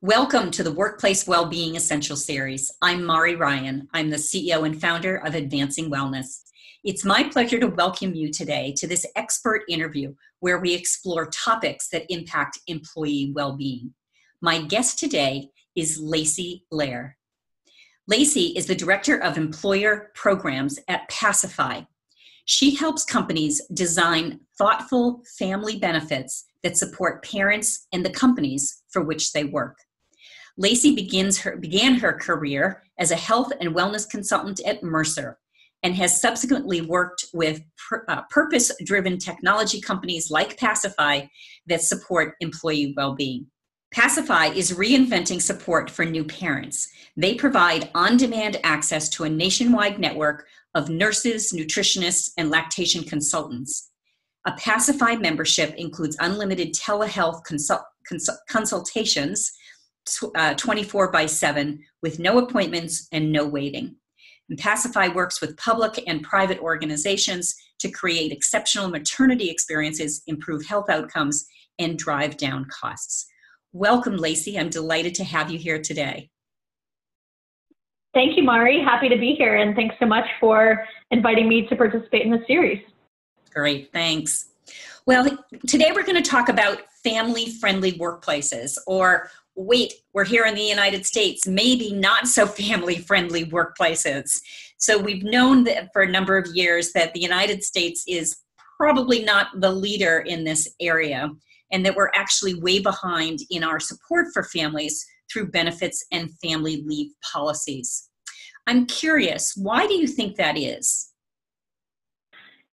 Welcome to the Workplace Wellbeing Essential Series. I'm Mari Ryan. I'm the CEO and founder of Advancing Wellness. It's my pleasure to welcome you today to this expert interview where we explore topics that impact employee well-being. My guest today is Lacey Loehr. Lacey is the Director of Employer Programs at Pacify. She helps companies design thoughtful family benefits that support parents and the companies for which they work. Lacey began her career as a health and wellness consultant at Mercer and has subsequently worked with purpose-driven technology companies like Pacify that support employee well-being. Pacify is reinventing support for new parents. They provide on-demand access to a nationwide network of nurses, nutritionists, and lactation consultants. A Pacify membership includes unlimited telehealth consultations 24/7 with no appointments and no waiting. And Pacify works with public and private organizations to create exceptional maternity experiences, improve health outcomes, and drive down costs. Welcome, Lacey. I'm delighted to have you here today. Thank you, Mari. Happy to be here, and thanks so much for inviting me to participate in the series. Great, thanks. Well, today we're going to talk about family-friendly workplaces, or wait, we're here in the United States, maybe not so family-friendly workplaces. So we've known that for a number of years that the United States is probably not the leader in this area, and that we're actually way behind in our support for families through benefits and family leave policies. I'm curious, why do you think that is?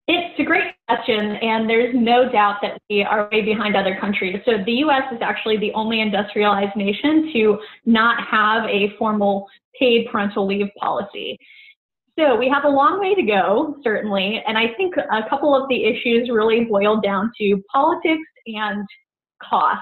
It's a great question, and there's no doubt that we are way behind other countries. So the U.S. is actually the only industrialized nation to not have a formal paid parental leave policy. So we have a long way to go, certainly, and I think a couple of the issues really boil down to politics and cost.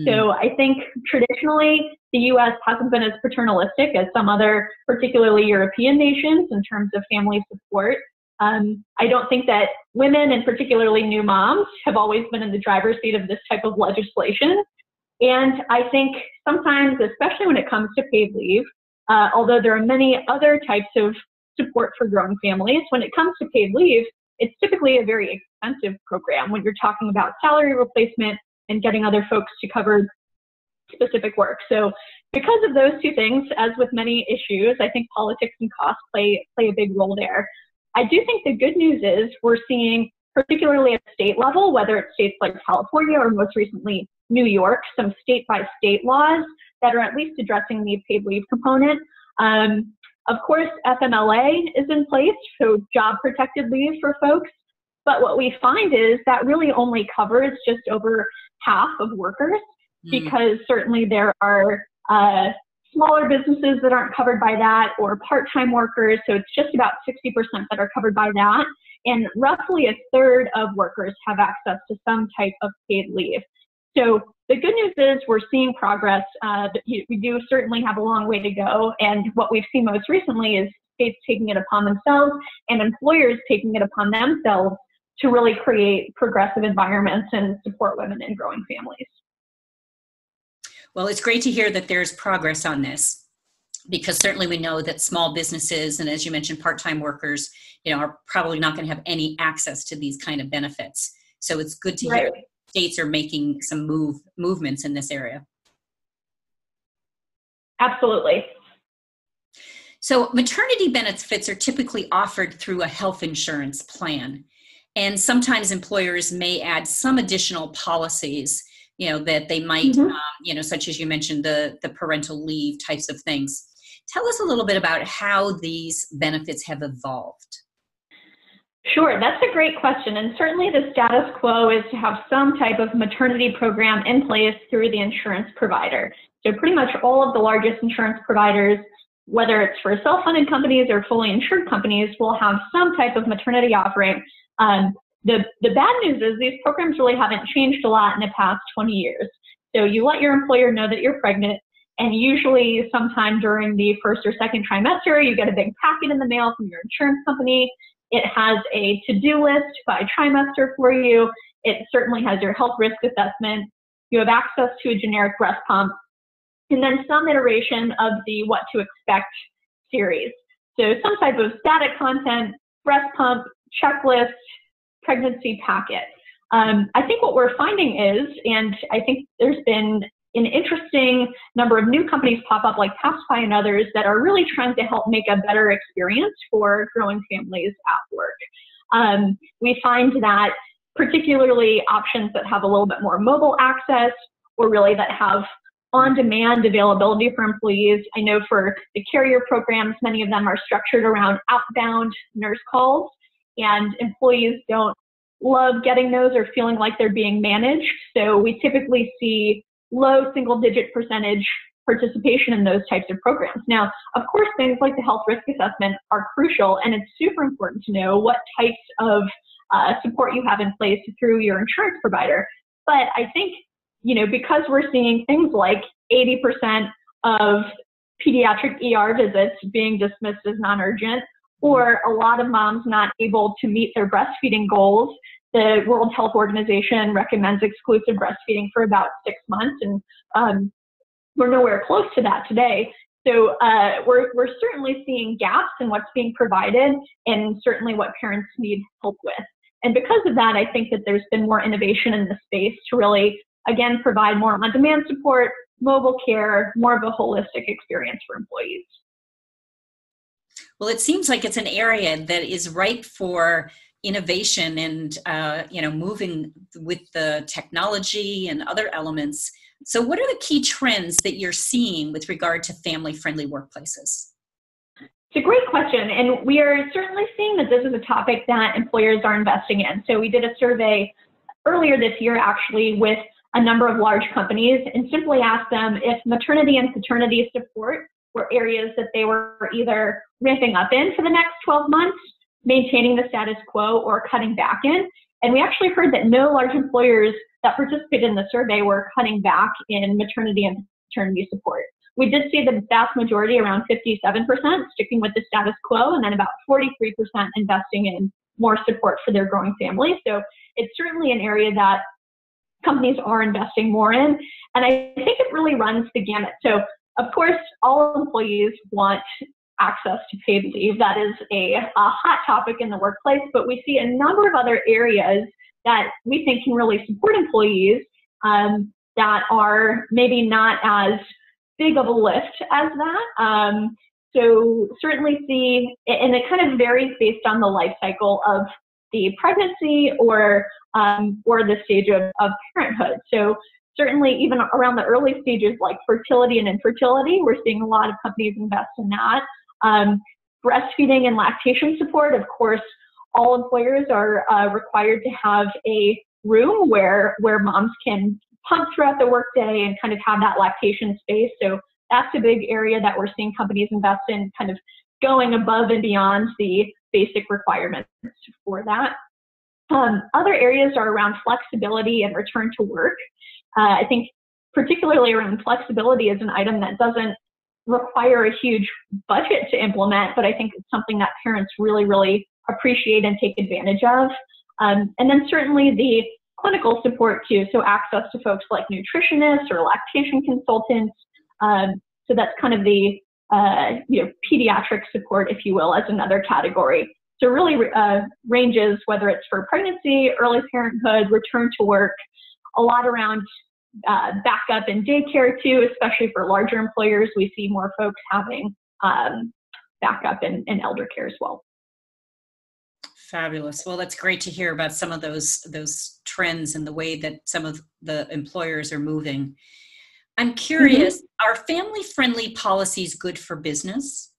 So I think traditionally the U.S. hasn't been as paternalistic as some other, particularly European nations, in terms of family support. I don't think that women, and particularly new moms, have always been in the driver's seat of this type of legislation. And I think sometimes, especially when it comes to paid leave, although there are many other types of support for growing families, when it comes to paid leave, it's typically a very expensive program when you're talking about salary replacement and getting other folks to cover specific work. So because of those two things, as with many issues, I think politics and cost play a big role there. I do think the good news is we're seeing, particularly at state level, whether it's states like California or most recently New York, some state-by-state laws that are at least addressing the paid leave component. Of course, FMLA is in place, so job protected leave for folks. But what we find is that really only covers just over half of workers, because certainly there are smaller businesses that aren't covered by that, or part-time workers. So it's just about 60% that are covered by that. And roughly a third of workers have access to some type of paid leave. So the good news is we're seeing progress. We do certainly have a long way to go. And what we've seen most recently is states taking it upon themselves and employers taking it upon themselves to really create progressive environments and support women in growing families. Well, it's great to hear that there's progress on this, because certainly we know that small businesses and, as you mentioned, part-time workers, are probably not going to have any access to these kind of benefits. So it's good to hear that states are making some movements in this area. Absolutely. So maternity benefits are typically offered through a health insurance plan, and sometimes employers may add some additional policies that they might, such as you mentioned, the parental leave types of things. Tell us a little bit about how these benefits have evolved. Sure, that's a great question. And certainly the status quo is to have some type of maternity program in place through the insurance provider. So pretty much all of the largest insurance providers, whether it's for self-funded companies or fully insured companies, will have some type of maternity offering. The bad news is these programs really haven't changed a lot in the past 20 years. So you let your employer know that you're pregnant, and usually sometime during the first or second trimester, you get a big packet in the mail from your insurance company. It has a to-do list by trimester for you. It certainly has your health risk assessment. You have access to a generic breast pump. and then some iteration of the What to Expect series. So some type of static content, breast pump, checklist, pregnancy packet. I think what we're finding is, and I think there's been an interesting number of new companies pop up like Pacify and others that are really trying to help make a better experience for growing families at work. We find that particularly options that have a little bit more mobile access, or really that have on-demand availability for employees. I know for the carrier programs, many of them are structured around outbound nurse calls, and employees don't love getting those or feeling like they're being managed. So we typically see low single-digit percentage participation in those types of programs. Now, of course, things like the health risk assessment are crucial, and it's super important to know what types of support you have in place through your insurance provider. But I think, because we're seeing things like 80% of pediatric ER visits being dismissed as non-urgent, or a lot of moms not able to meet their breastfeeding goals, the World Health Organization recommends exclusive breastfeeding for about 6 months, and we're nowhere close to that today. So we're certainly seeing gaps in what's being provided and certainly what parents need help with. And because of that, I think that there's been more innovation in the space to really, again, provide more on-demand support, mobile care, more of a holistic experience for employees. Well, it seems like it's an area that is ripe for innovation and, moving with the technology and other elements. So what are the key trends that you're seeing with regard to family-friendly workplaces? It's a great question, and we are certainly seeing that this is a topic that employers are investing in. So we did a survey earlier this year, actually, with a number of large companies, and simply asked them if maternity and paternity support were areas that they were either ramping up in for the next 12 months, maintaining the status quo, or cutting back in. And we actually heard that no large employers that participated in the survey were cutting back in maternity and paternity support. We did see the vast majority, around 57%, sticking with the status quo, and then about 43% investing in more support for their growing families. So it's certainly an area that companies are investing more in. And I think it really runs the gamut. So of course, all employees want access to paid leave. That is a hot topic in the workplace, but we see a number of other areas that we think can really support employees that are maybe not as big of a lift as that. So certainly see, and it kind of varies based on the life cycle of the pregnancy or the stage of parenthood. So certainly even around the early stages like fertility and infertility, we're seeing a lot of companies invest in that. Breastfeeding and lactation support, of course, all employers are required to have a room where moms can pump throughout the workday and kind of have that lactation space. So that's a big area that we're seeing companies invest in, kind of going above and beyond the basic requirements for that. Other areas are around flexibility and return to work. I think particularly around flexibility is an item that doesn't require a huge budget to implement, but I think it's something that parents really, really appreciate and take advantage of. And then certainly the clinical support too, so access to folks like nutritionists or lactation consultants. So that's kind of the pediatric support, if you will, as another category. So really ranges, whether it's for pregnancy, early parenthood, return to work, a lot around backup and daycare too, especially for larger employers. We see more folks having backup and elder care as well. Fabulous. Well, that's great to hear about some of those trends and the way that some of the employers are moving. I'm curious, are family-friendly policies good for business?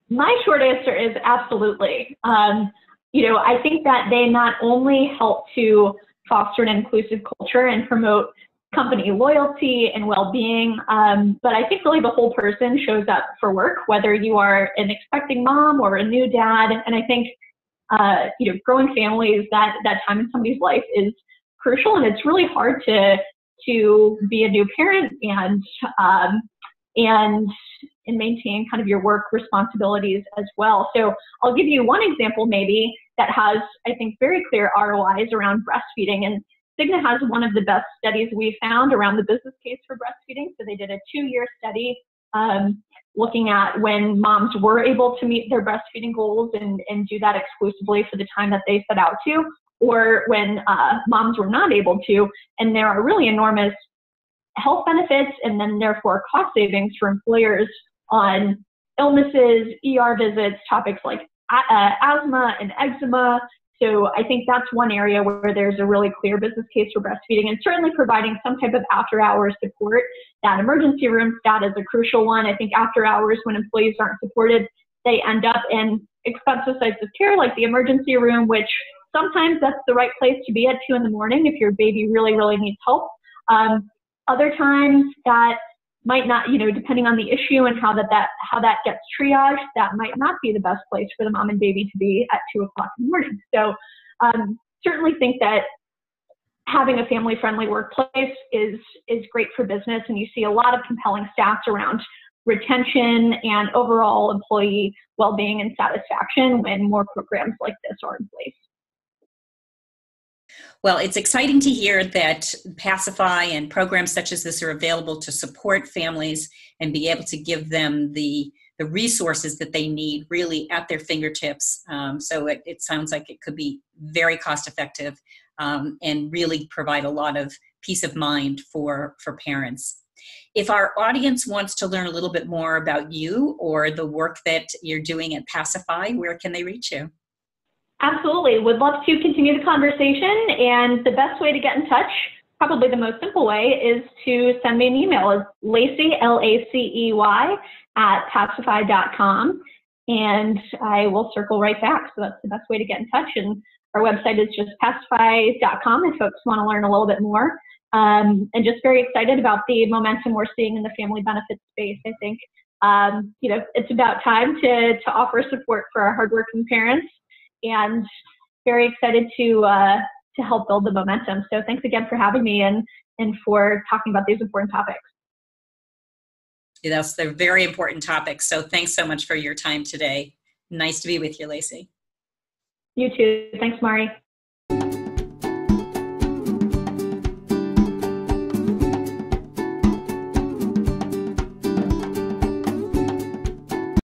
My short answer is absolutely. I think that they not only help to foster an inclusive culture and promote company loyalty and well-being, but I think really the whole person shows up for work, whether you are an expecting mom or a new dad. And I think growing families, that time in somebody's life is crucial, and it's really hard to be a new parent and maintain kind of your work responsibilities as well. So I'll give you one example maybe that has, I think, very clear ROIs around breastfeeding. And Cigna has one of the best studies we found around the business case for breastfeeding. So they did a 2-year study looking at when moms were able to meet their breastfeeding goals and do that exclusively for the time that they set out to, or when moms were not able to. And there are really enormous health benefits and then therefore cost savings for employers on illnesses, ER visits, topics like asthma and eczema. So I think that's one area where there's a really clear business case for breastfeeding, and certainly providing some type of after-hours support. That emergency room stat is a crucial one. I think after hours, when employees aren't supported, they end up in expensive sites of care like the emergency room, which sometimes that's the right place to be at 2 in the morning if your baby really, really needs help. Other times that might not, depending on the issue and how that gets triaged, that might not be the best place for the mom and baby to be at 2 o'clock in the morning. So certainly think that having a family-friendly workplace is great for business, and you see a lot of compelling stats around retention and overall employee well-being and satisfaction when more programs like this are in place. Well, it's exciting to hear that Pacify and programs such as this are available to support families and be able to give them the resources that they need really at their fingertips. So it sounds like it could be very cost effective and really provide a lot of peace of mind for parents. If our audience wants to learn a little bit more about you or the work that you're doing at Pacify, where can they reach you? Absolutely. Would love to continue the conversation. And the best way to get in touch, probably the most simple way, is to send me an email. It's Lacey, Lacey, @pacify.com. And I will circle right back. So that's the best way to get in touch. And our website is just pacify.com if folks want to learn a little bit more. And just very excited about the momentum we're seeing in the family benefits space. I think, it's about time to offer support for our hardworking parents, and very excited to help build the momentum. So thanks again for having me and for talking about these important topics. Yes, they're very important topics. So thanks so much for your time today. Nice to be with you, Lacey. You too. Thanks, Mari.